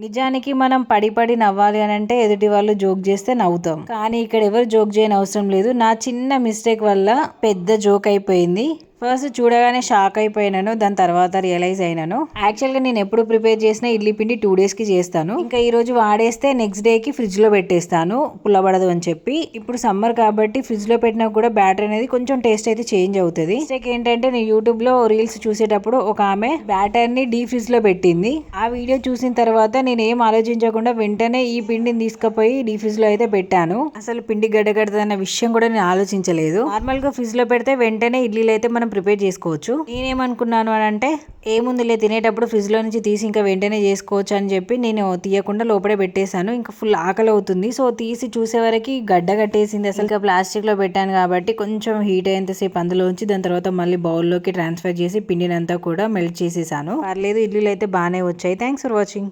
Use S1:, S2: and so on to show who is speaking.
S1: నిజానికి మనం పడి పడి నవ్వాలి అని అంటే ఎదుటి వాళ్ళు జోక్ చేస్తే నవ్వుతాం, కానీ ఇక్కడ ఎవరు జోక్ చేయని అవసరం లేదు. నా చిన్న మిస్టేక్ వల్ల పెద్ద జోక్ అయిపోయింది. ఫస్ట్ చూడగానే షాక్ అయిపోయినాను, దాని తర్వాత రియలైజ్ అయినాను. యాక్చువల్గా నేను ఎప్పుడు ప్రిపేర్ చేసిన ఇడ్లీ పిండి 2 డేస్కి చేస్తాను. ఇంకా ఈ రోజు వాడేస్తే నెక్స్ట్ డేకి ఫ్రిడ్జ్లో పెట్టేస్తాను పుల్లబడదు అని చెప్పి. ఇప్పుడు సమ్మర్ కాబట్టి ఫ్రిడ్జ్లో పెట్టినా కూడా బ్యాటర్ అనేది కొంచెం టేస్ట్ అయితే చేంజ్ అవుతుంది. మిస్టేక్ ఏంటంటే నేను యూట్యూబ్లో రీల్స్ చూసేటప్పుడు ఒక ఆమె బ్యాటర్ని డీ ఫ్రిడ్జ్లో పెట్టింది. ఆ వీడియో చూసిన తర్వాత నేను ఏం ఆలోచించకుండా వెంటనే ఈ పిండిని తీసుకుపోయి డీ ఫ్రిడ్జ్లో అయితే పెట్టాను. అసలు పిండి గడ్డగడదన్న విషయం కూడా నేను ఆలోచించలేదు. నార్మల్గా ఫ్రిడ్జ్లో పెడితే వెంటనే ఇడ్లీలు అయితే మనం ప్రిపేర్ చేసుకోవచ్చు. నేనేమనుకున్నాను అని అంటే ఏముందిలే తినేటప్పుడు ఫ్రిడ్జ్ లో నుంచి తీసి ఇంకా వెంటనే చేసుకోవచ్చు అని చెప్పి నేను తీయకుండా లోపలే పెట్టేశాను. ఇంకా ఫుల్ ఆకలి అవుతుంది, సో తీసి చూసే వరకు గడ్డ కట్టేసింది. అసలు ఇంకా ప్లాస్టిక్ లో పెట్టాను కాబట్టి కొంచెం హీట్ అయ్యేంతసేపు అందులోంచి దాని తర్వాత మళ్ళీ బౌల్లోకి ట్రాన్స్ఫర్ చేసి పిండినంతా కూడా మెల్ట్ చేసేసాను. పర్లేదు, ఇడ్లీలు అయితే బాగానే వచ్చాయి. Thanks for watching.